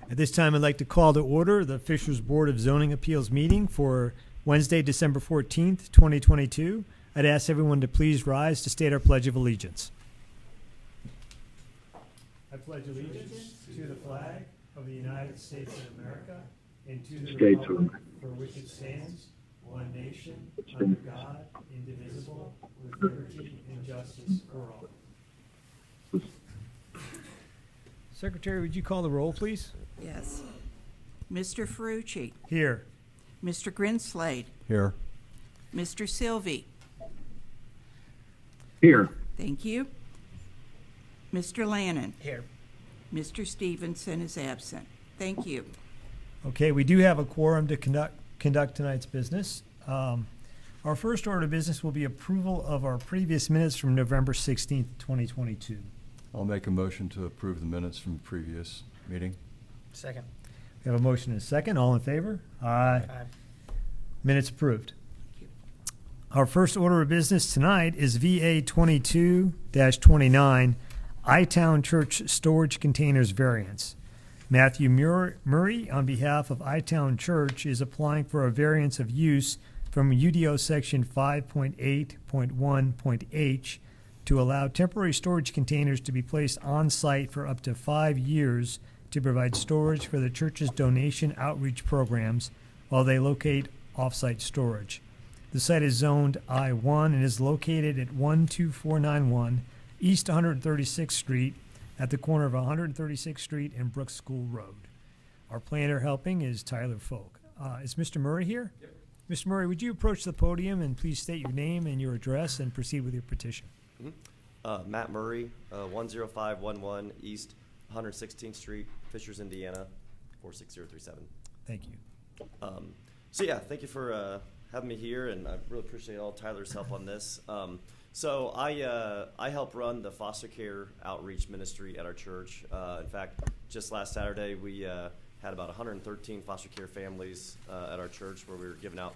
At this time, I'd like to call to order the Fishers Board of Zoning Appeals meeting for Wednesday, December 14th, 2022. I'd ask everyone to please rise to state our Pledge of Allegiance. I pledge allegiance to the flag of the United States of America and to the republic for which it stands, one nation, under God, indivisible, with liberty and justice for all. Secretary, would you call the roll, please? Yes. Mr. Ferrucci. Here. Mr. Grinslade. Here. Mr. Sylvie. Here. Thank you. Mr. Lannon. Here. Mr. Stevenson is absent. Thank you. Okay, we do have a quorum to conduct tonight's business. Our first order of business will be approval of our previous minutes from November 16th, 2022. I'll make a motion to approve the minutes from the previous meeting. Second. We have a motion and a second. All in favor? Aye. Minutes approved. Our first order of business tonight is VA 22-29, I-Town Church Storage Containers Variance. Matthew Murray, on behalf of I-Town Church, is applying for a variance of use from UDO Section 5.8.1.h to allow temporary storage containers to be placed on site for up to 5 years to provide storage for the church's donation outreach programs while they locate off-site storage. The site is zoned I-1 and is located at 12491 East 136th Street at the corner of 136th Street and Brooks School Road. Our planner helping is Tyler Folk. Is Mr. Murray here? Yep. Mr. Murray, would you approach the podium and please state your name and your address and proceed with your petition? Mm-hmm. Matt Murray, 10511 East 116th Street, Fishers, Indiana, 46037. Thank you. Thank you for having me here, and I really appreciate all Tyler's help on this. So I help run the foster care outreach ministry at our church. In fact, just last Saturday we had about 113 foster care families at our church, where we were giving out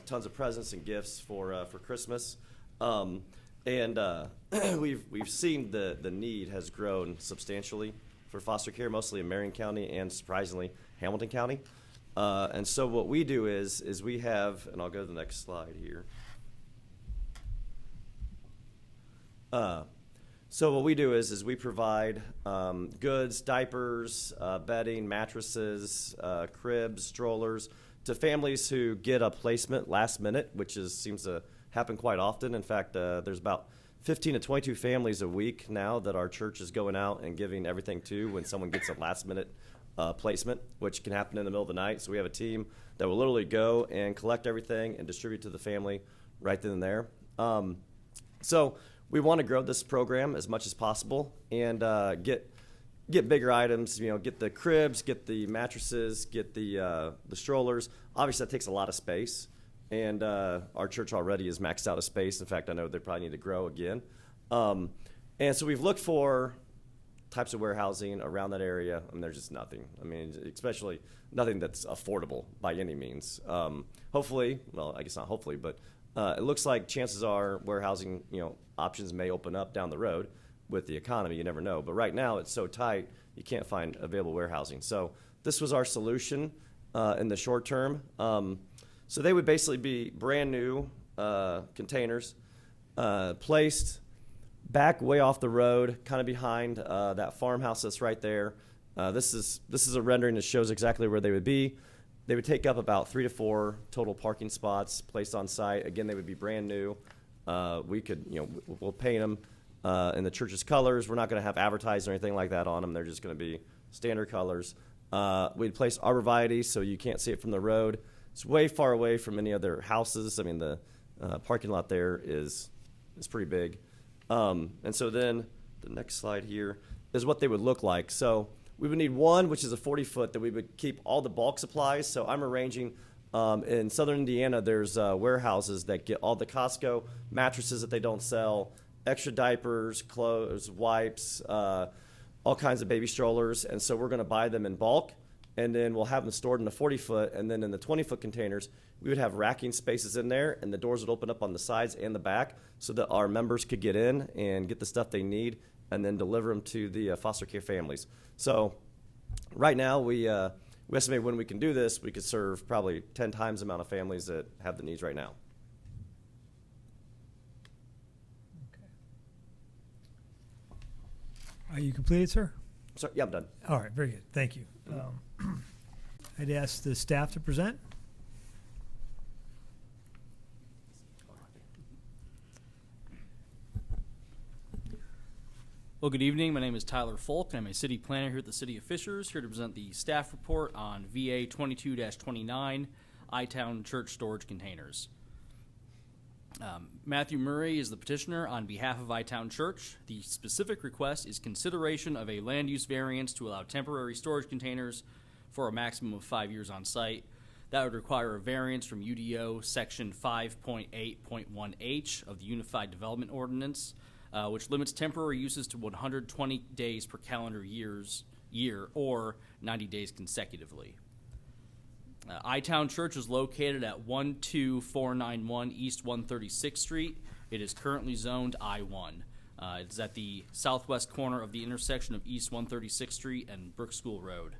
tons of presents and gifts for Christmas. And we've seen the need has grown substantially for foster care, mostly in Marion County and surprisingly Hamilton County. And so what we do is we have, and I'll go to the next slide here. So what we do is we provide goods, diapers, bedding, mattresses, cribs, strollers to families who get a placement last minute, which seems to happen quite often. In fact, there's about 15 to 22 families a week now that our church is going out and giving everything to when someone gets a last minute placement, which can happen in the middle of the night. So we have a team that will literally go and collect everything and distribute to the family right then and there. So we want to grow this program as much as possible and get bigger items. Get the cribs, get the mattresses, get the strollers. Obviously, that takes a lot of space, and our church already is maxed out of space. In fact, I know they probably need to grow again. And so we've looked for types of warehousing around that area. There's just nothing. Especially nothing that's affordable by any means. Hopefully, well, I guess not hopefully, but it looks like chances are warehousing, options may open up down the road with the economy. You never know. But right now it's so tight, you can't find available warehousing. So this was our solution in the short term. So they would basically be brand new containers placed back way off the road, kind of behind that farmhouse that's right there. This is a rendering that shows exactly where they would be. They would take up about 3 to 4 total parking spots placed on site. Again, they would be brand new. We could, we'll paint them in the church's colors. We're not going to have advertising or anything like that on them. They're just going to be standard colors. We'd place arborvitae so you can't see it from the road. It's way far away from any other houses. The parking lot there is pretty big. And so then the next slide here is what they would look like. So we would need one, which is a 40-foot, that we would keep all the bulk supplies. So I'm arranging in southern Indiana, there's warehouses that get all the Costco mattresses that they don't sell, extra diapers, clothes, wipes, all kinds of baby strollers. And so we're going to buy them in bulk, and then we'll have them stored in the 40-foot. And then in the 20-foot containers, we would have racking spaces in there, and the doors would open up on the sides and the back so that our members could get in and get the stuff they need and then deliver them to the foster care families. So Right now, we estimate when we can do this, we could serve probably 10 times the amount of families that have the needs right now. Are you completed, sir? So, yeah, I'm done. All right, very good. Thank you. I'd ask the staff to present. Well, good evening. My name is Tyler Folk, and I'm a city planner here at the City of Fishers, here to present the staff report on VA 22-29 I-Town Church Storage Containers. Matthew Murray is the petitioner on behalf of I-Town Church. The specific request is consideration of a land use variance to allow temporary storage containers for a maximum of 5 years on site. That would require a variance from UDO Section 5.8.1H of the Unified Development Ordinance, which limits temporary uses to 120 days per calendar year or 90 days consecutively. I-Town Church is located at 12491 East 136th Street. It is currently zoned I-1. It's at the southwest corner of the intersection of East 136th Street and Brook School Road.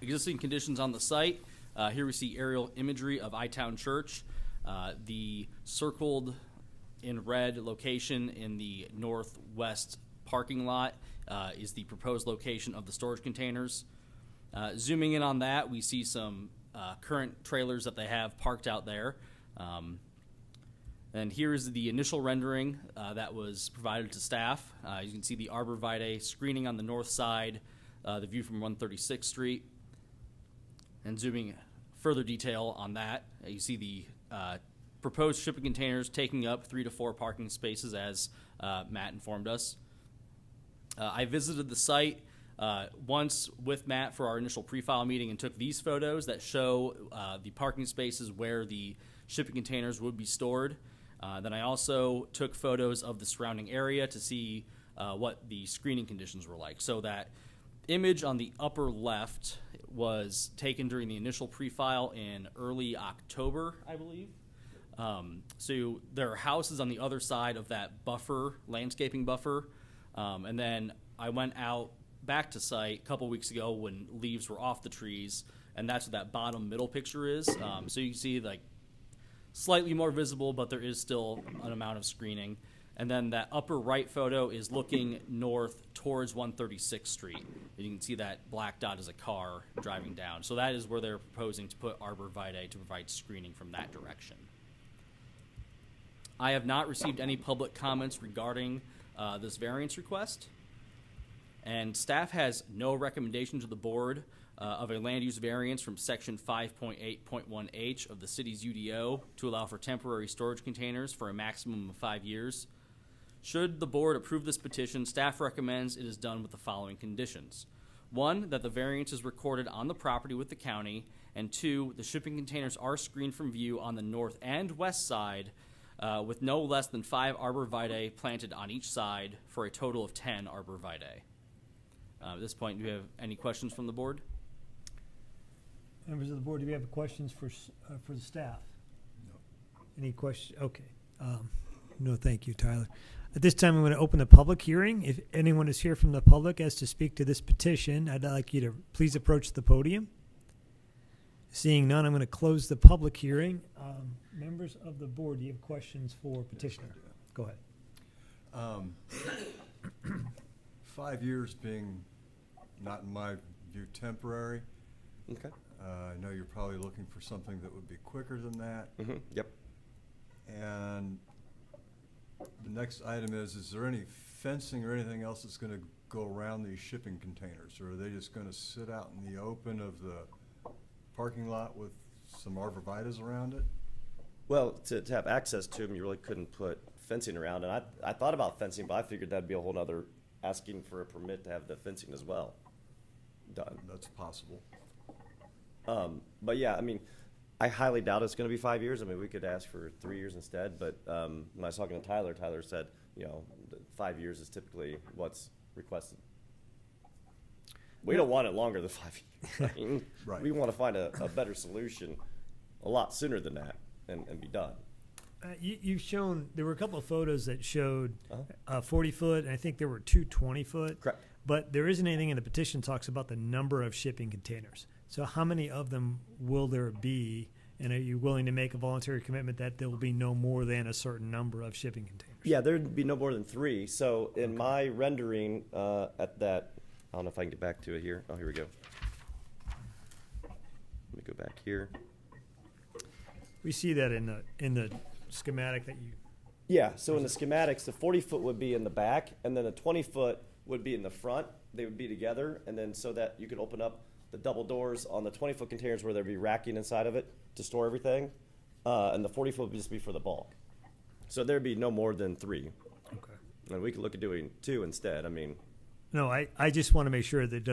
Existing conditions on the site. Here we see aerial imagery of I-Town Church. The circled in red location in the northwest parking lot is the proposed location of the storage containers. Zooming in on that, we see some current trailers that they have parked out there. And here is the initial rendering that was provided to staff. You can see the arborvitae screening on the north side, the view from 136th Street. And zooming further detail on that, you see the proposed shipping containers taking up 3 to 4 parking spaces, as Matt informed us. I visited the site once with Matt for our initial pre-file meeting and took these photos that show the parking spaces where the shipping containers would be stored. Then I also took photos of the surrounding area to see what the screening conditions were like. So that image on the upper left was taken during the initial pre-file in early October, I believe. So there are houses on the other side of that buffer, landscaping buffer. And then I went out back to site a couple weeks ago when leaves were off the trees, and that's what that bottom middle picture is. So you can see like slightly more visible, but there is still an amount of screening. And then that upper right photo is looking north towards 136th Street. And you can see that black dot is a car driving down. So that is where they're proposing to put arborvitae to provide screening from that direction. I have not received any public comments regarding this variance request. And staff has no recommendation to the board of a land use variance from section 5.8.1H of the city's UDO to allow for temporary storage containers for a maximum of 5 years. Should the board approve this petition, staff recommends it is done with the following conditions. 1, that the variance is recorded on the property with the county, and 2, the shipping containers are screened from view on the north and west side with no less than 5 arborvitae planted on each side for a total of 10 arborvitae. At this point, do we have any questions from the board? Members of the board, do we have questions for the staff? No. Any questions? Okay. No, thank you, Tyler. At this time, I'm going to open the public hearing. If anyone is here from the public as to speak to this petition, I'd like you to please approach the podium. Seeing none, I'm going to close the public hearing. Members of the board, do you have questions for petitioner? Go ahead. 5 years being, not in my view, temporary. Okay. I know you're probably looking for something that would be quicker than that. Mm-hmm. Yep. And the next item is there any fencing or anything else that's going to go around these shipping containers? Or are they just going to sit out in the open of the parking lot with some arborvitaes around it? Well, to have access to them, you really couldn't put fencing around. And I thought about fencing, but I figured that'd be a whole other asking for a permit to have the fencing as well done. That's possible. But yeah, I mean, I highly doubt it's going to be 5 years. I mean, we could ask for 3 years instead. But when I was talking to Tyler, Tyler said, 5 years is typically what's requested. We don't want it longer than 5 years. I mean, Right. We want to find a better solution a lot sooner than that and be done. You've shown, there were a couple of photos that showed Uh-huh. 40 foot, and I think there were two 20 foot. Correct. But there isn't anything in the petition talks about the number of shipping containers. So how many of them will there be? And are you willing to make a voluntary commitment that there will be no more than a certain number of shipping containers? Yeah, there'd be no more than 3. So in my rendering at that, I don't know if I can get back to it here. Oh, here we go. Let me go back here. We see that in the schematic that you. Yeah, so in the schematics, the 40-foot would be in the back, and then the 20-foot would be in the front. They would be together, and then so that you could open up the double doors on the 20-foot containers where there'd be racking inside of it to store everything, and the 40-foot would just be for the bulk. So there'd be no more than 3. Okay. And we could look at doing 2 instead. I mean, No, I just want to make sure that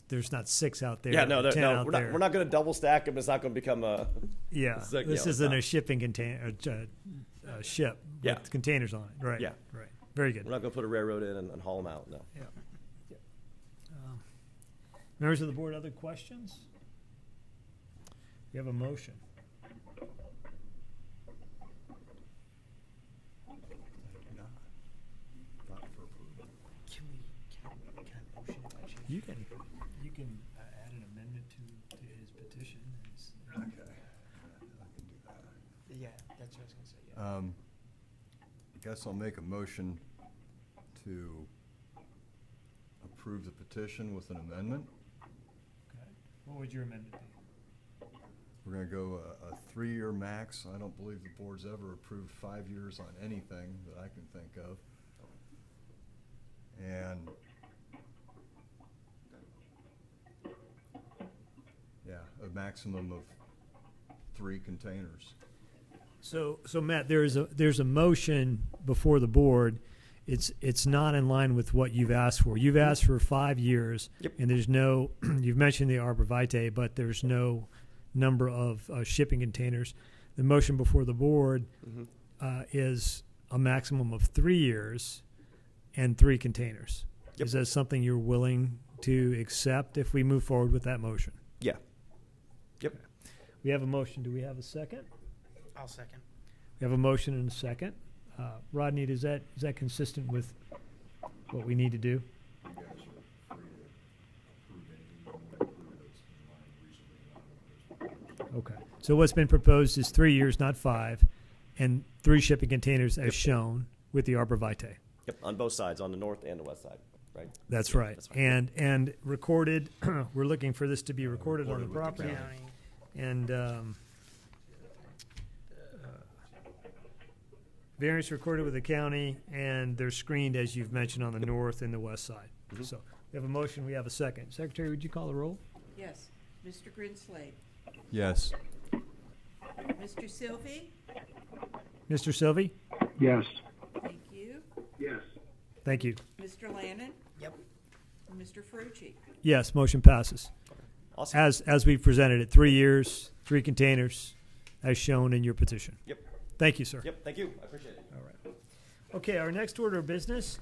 there's not 6 out there. yeah, no, 10 out there. we're not going to double stack them. It's not going to become a. Yeah, It's like, this yeah, isn't no. a shipping container, ship Yeah. with containers on it. Right. Yeah. Right. Very good. We're not going to put a railroad in and haul them out. No. Yeah. Members of the board, other questions? We have a motion. Not for approval. Can I motion if I change? You can add an amendment to his petition. Okay. I can do that. Yeah, that's what I was going to say. Yeah. I guess I'll make a motion to approve the petition with an amendment. Okay. What would your amendment be? We're gonna go a 3-year max. I don't believe the board's ever approved 5 years on anything that I can think of. And yeah, a maximum of 3 containers. So Matt, there's a motion before the board. It's not in line with what you've asked for. You've asked for 5 years, Yep. and there's no. You've mentioned the arborvitae, but there's no number of shipping containers. The motion before the board is a maximum of 3 years and 3 containers. Yep. Is that something you're willing to accept if we move forward with that motion? Yeah. Yep. We have a motion. Do we have a second? I'll second. We have a motion and a second. Rodney, is that consistent with what we need to do? You guys are free to approve anything you want to approve that's in line reasonably not. Okay. So what's been proposed is 3 years, not 5, and 3 shipping containers as shown with the arborvitae. Yep. On both sides, on the north and the west side, right? That's Yeah, right. that's fine. And recorded. We're looking for this to be recorded on the Recorded with the property. County. And variance recorded with the county, and they're screened, as you've mentioned, on the north and the west side. Mhm. So we have a motion. We have a second. Secretary, would you call the roll? Yes. Mr. Grinslade. Yes. Mr. Sylvie. Mr. Sylvie? Yes. Thank you. Yes. Thank you. Mr. Lannon. Yep. And Mr. Ferrucci. Yes, motion passes. Awesome. As we've presented it, 3 years, 3 containers, as shown in your petition. Yep. Thank you, sir. Yep. Thank you. I appreciate it. All right. Okay, our next order of business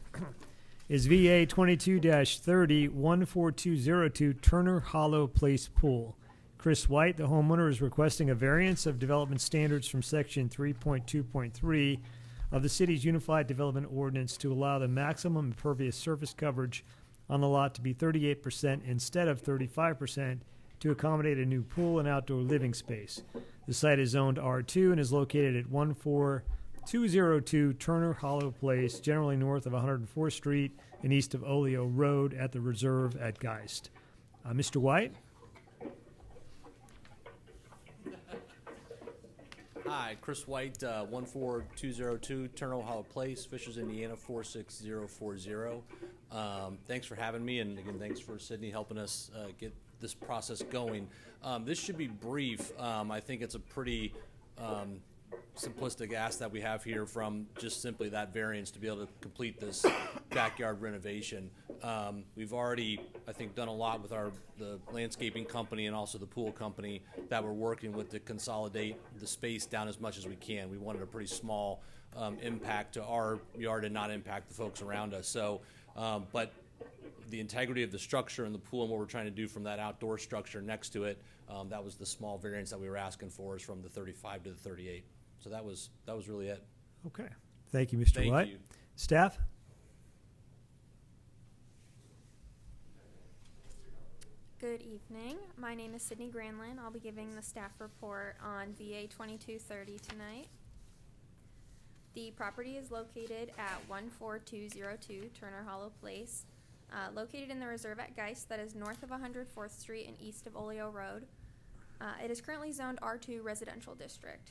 is VA 22-30 14202 Turner Hollow Place Pool. Chris White, the homeowner, is requesting a variance of development standards from section 3.2.3 of the city's Unified Development Ordinance to allow the maximum impervious surface coverage on the lot to be 38% instead of 35% to accommodate a new pool and outdoor living space. The site is zoned R2 and is located at 14202 Turner Hollow Place, generally north of 104th Street and east of Oleo Road at the Reserve at Geist. Mr. White? Hi, Chris White, 14202 Turner Hollow Place, Fishers, Indiana 46040. Thanks for having me, and again, thanks for Sydney helping us get this process going. This should be brief. I think it's a pretty simplistic ask that we have here from just simply that variance to be able to complete this backyard renovation. We've already, I think, done a lot with the landscaping company and also the pool company that we're working with to consolidate the space down as much as we can. We wanted a pretty small impact to our yard and not impact the folks around us. So, but the integrity of the structure and the pool and what we're trying to do from that outdoor structure next to it, that was the small variance that we were asking for, is from the 35 to the 38. So that was really it. Okay. Thank you, Mr. Thank White. you. Staff? Good evening. My name is Sydney Granlin. I'll be giving the staff report on VA 2230 tonight. The property is located at 14202 Turner Hollow Place, located in the reserve at Geist that is north of 104th Street and east of Oleo Road. It is currently zoned R2 Residential District.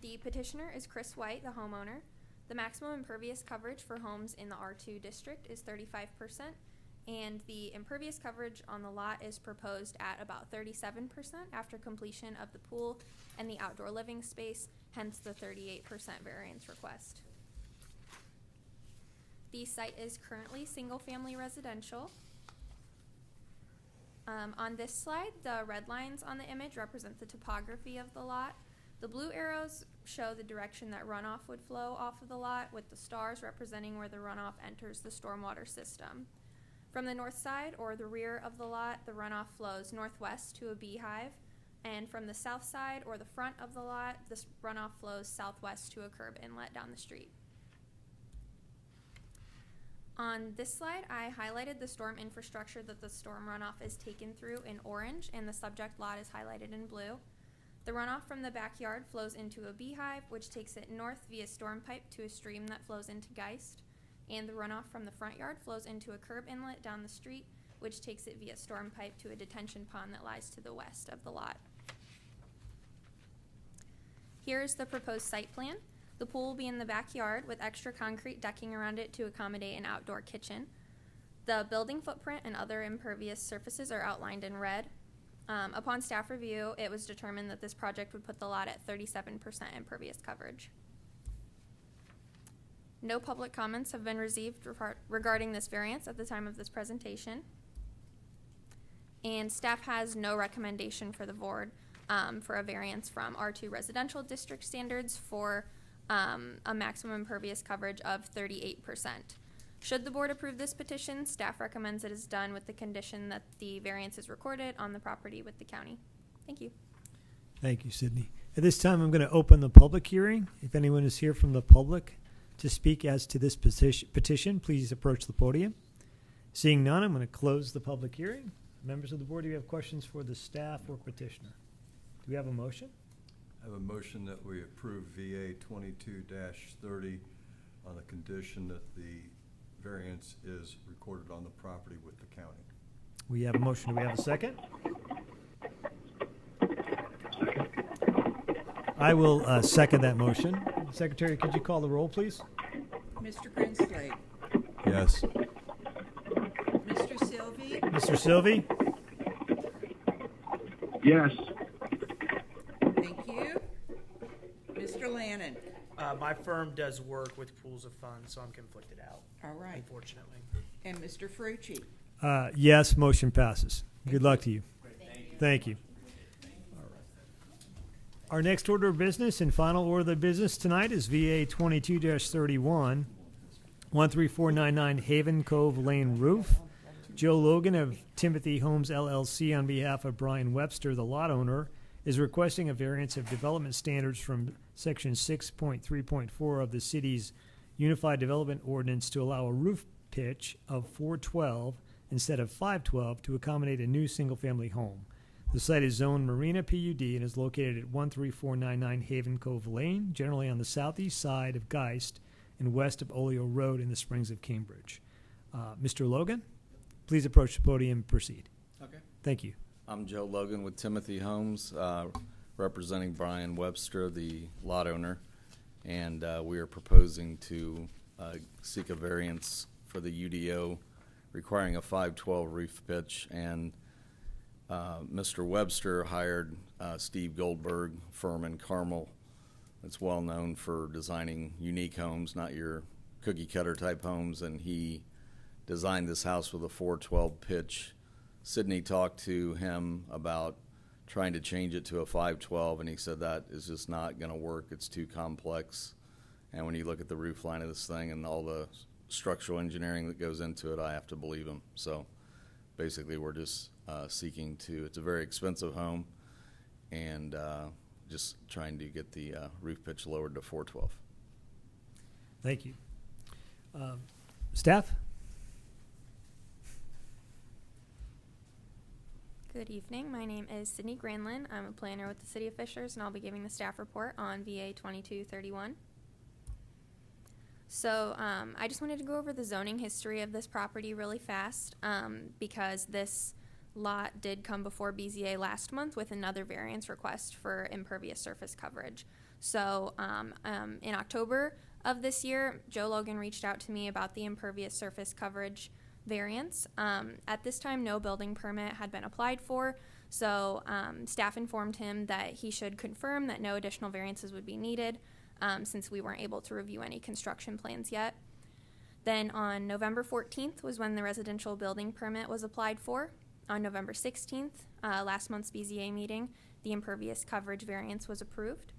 The petitioner is Chris White, the homeowner. The maximum impervious coverage for homes in the R2 district is 35%, and the impervious coverage on the lot is proposed at about 37% after completion of the pool and the outdoor living space, hence the 38% variance request. The site is currently single-family residential. On this slide, the red lines on the image represent the topography of the lot. The blue arrows show the direction that runoff would flow off of the lot, with the stars representing where the runoff enters the stormwater system. From the north side or the rear of the lot, the runoff flows northwest to a beehive, and from the south side or the front of the lot, this runoff flows southwest to a curb inlet down the street. On this slide, I highlighted the storm infrastructure that the storm runoff is taken through in orange, and the subject lot is highlighted in blue. The runoff from the backyard flows into a beehive, which takes it north via storm pipe to a stream that flows into Geist. And the runoff from the front yard flows into a curb inlet down the street, which takes it via storm pipe to a detention pond that lies to the west of the lot. Here is the proposed site plan. The pool will be in the backyard with extra concrete decking around it to accommodate an outdoor kitchen. The building footprint and other impervious surfaces are outlined in red. Upon staff review, it was determined that this project would put the lot at 37% impervious coverage. No public comments have been received regarding this variance at the time of this presentation. And staff has no recommendation for the board for a variance from R2 residential district standards for a maximum impervious coverage of 38%. Should the board approve this petition, staff recommends it is done with the condition that the variance is recorded on the property with the county. Thank you. Thank you, Sydney. At this time, I'm going to open the public hearing. If anyone is here from the public to speak as to this petition, please approach the podium. Seeing none, I'm going to close the public hearing. Members of the board, do you have questions for the staff or petitioner? Do we have a motion? I have a motion that we approve VA 22-30 on the condition that the variance is recorded on the property with the county. We have a motion. Do we have a second? I will second that motion. Secretary, could you call the roll, please? Mr. Grinslade. Yes. Mr. Sylvie. Mr. Sylvie? Yes. Thank you. Mr. Lannon. My firm does work with pools of funds, so I'm conflicted out, All right. unfortunately. And Mr. Frucci. Yes, motion passes. Good luck to you. Thank you. Our next order of business and final order of business tonight is VA 22-31, 13499 Haven Cove Lane Roof. Joe Logan of Timothy Homes LLC, on behalf of Brian Webster, the lot owner, is requesting a variance of development standards from Section 6.3.4 of the city's Unified Development Ordinance to allow a roof pitch of 412 instead of 512 to accommodate a new single-family home. The site is zoned Marina PUD and is located at 13499 Haven Cove Lane, generally on the southeast side of Geist and west of Oleo Road in the Springs of Cambridge. Mr. Logan, please approach the podium and proceed. Okay. Thank you. I'm Joe Logan with Timothy Homes, representing Brian Webster, the lot owner, and we are proposing to seek a variance for the UDO requiring a 512 roof pitch, and Mr. Webster hired Steve Goldberg, firm in Carmel, that's well known for designing unique homes, not your cookie cutter type homes, and he designed this house with a 412 pitch. Sydney talked to him about trying to change it to a 512, and he said that is just not going to work. It's too complex. And when you look at the roof line of this thing and all the structural engineering that goes into it, I have to believe him. So basically we're just seeking to, it's a very expensive home, and just trying to get the roof pitch lowered to 412. Thank you. Staff? Good evening. My name is Sydney Granlin. I'm a planner with the City of Fishers, and I'll be giving the staff report on VA 2231. So I just wanted to go over the zoning history of this property really fast because this lot did come before BZA last month with another variance request for impervious surface coverage. So in October of this year, Joe Logan reached out to me about the impervious surface coverage variance. At this time, no building permit had been applied for, so staff informed him that he should confirm that no additional variances would be needed since we weren't able to review any construction plans yet. Then on November 14th was when the residential building permit was applied for. On November 16th, last month's BZA meeting, the impervious coverage variance was approved.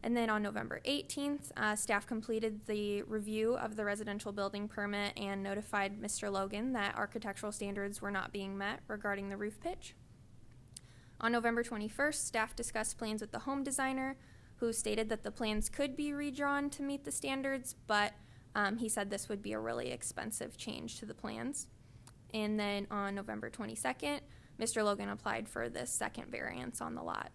And then on November 18th, staff completed the review of the residential building permit and notified Mr. Logan that architectural standards were not being met regarding the roof pitch. On November 21st, staff discussed plans with the home designer, who stated that the plans could be redrawn to meet the standards, but he said this would be a really expensive change to the plans. And then on November 22nd, Mr. Logan applied for this second variance on the lot.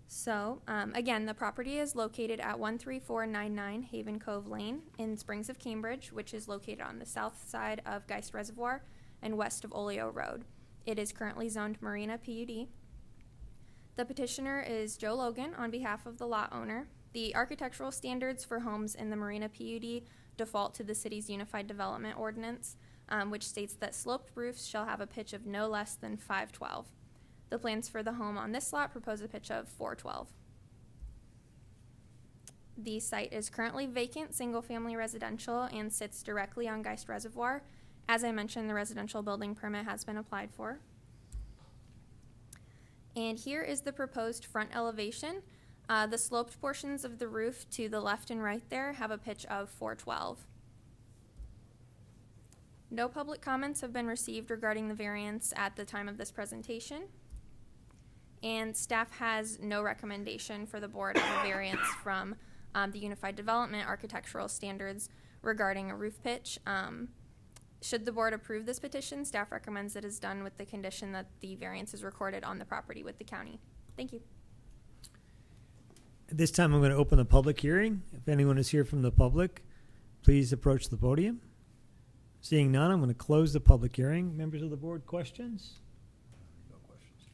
So, again, the property is located at 13499 Haven Cove Lane in Springs of Cambridge, which is located on the south side of Geist Reservoir and west of Oleo Road. It is currently zoned Marina PUD. The petitioner is Joe Logan on behalf of the lot owner. The architectural standards for homes in the Marina PUD default to the city's Unified Development Ordinance, which states that sloped roofs shall have a pitch of no less than 512. The plans for the home on this lot propose a pitch of 412. The site is currently vacant, single-family residential, and sits directly on Geist Reservoir. As I mentioned, the residential building permit has been applied for. And here is the proposed front elevation. The sloped portions of the roof to the left and right there have a pitch of 412. No public comments have been received regarding the variance at the time of this presentation. And staff has no recommendation for the board of a variance from the Unified Development Architectural Standards regarding a roof pitch. Should the board approve this petition, staff recommends it is done with the condition that the variance is recorded on the property with the county. Thank you. At this time, I'm going to open the public hearing. If anyone is here from the public, please approach the podium. Seeing none, I'm going to close the public hearing. Members of the board, questions? No questions.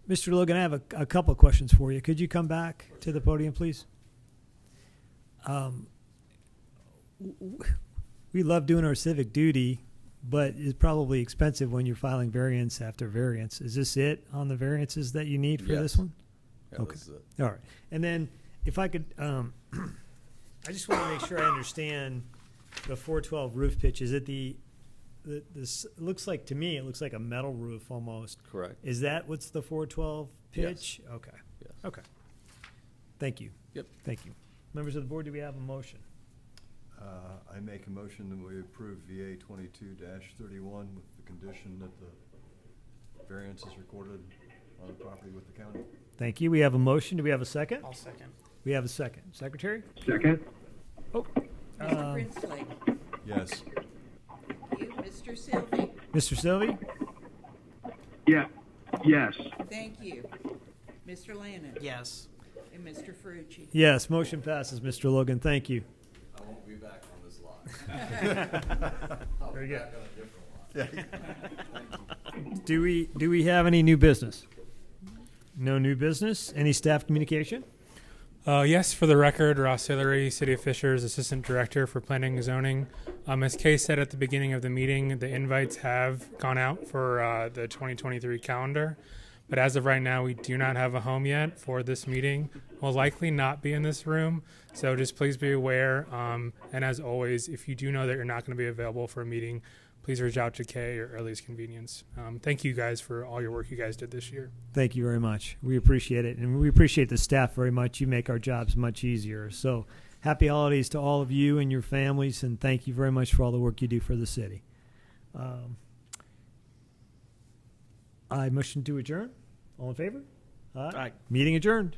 Mr. Logan, I have a couple of questions for you. Could you come back to the podium, please? We love doing our civic duty, but it's probably expensive when you're filing variance after variance. Is this it on the variances that you need for this Yes. one? Yeah, Okay. this is it. All right. And then if I could, I just want to make sure I understand the 412 roof pitch. Is it this looks like, to me, it looks like a metal roof almost. Correct. Is that what's the 412 pitch? Okay. Yes. Okay. Thank you. Yep. Thank you. Members of the board, do we have a motion? I make a motion that we approve VA 22-31 with the condition that the variance is recorded on the property with the county. Thank you. We have a motion. Do we have a second? I'll second. We have a second. Secretary? Second. Oh. Mr. Brinsley. Yes. You, Mr. Sylvie. Mr. Sylvie? Yeah. Yes. Thank you. Mr. Lannon. Yes. And Mr. Ferrucci. Yes. Motion passes, Mr. Logan. Thank you. I won't be back on this lot. I'll Very be good. back on a different lot. Do we have any new business? No new business. Any staff communication? Yes, for the record, Ross Hillary, City of Fishers, Assistant Director for Planning and Zoning. As Kay said at the beginning of the meeting, the invites have gone out for the 2023 calendar. But as of right now, we do not have a home yet for this meeting. We'll likely not be in this room, so just please be aware. And as always, if you do know that you're not going to be available for a meeting, please reach out to Kay or earliest convenience. Thank you guys for all your work you guys did this year. Thank you very much. We appreciate it. And we appreciate the staff very much. You make our jobs much easier. So happy holidays to all of you and your families, and thank you very much for all the work you do for the city. I motion to adjourn. All in favor? Aye. Meeting adjourned.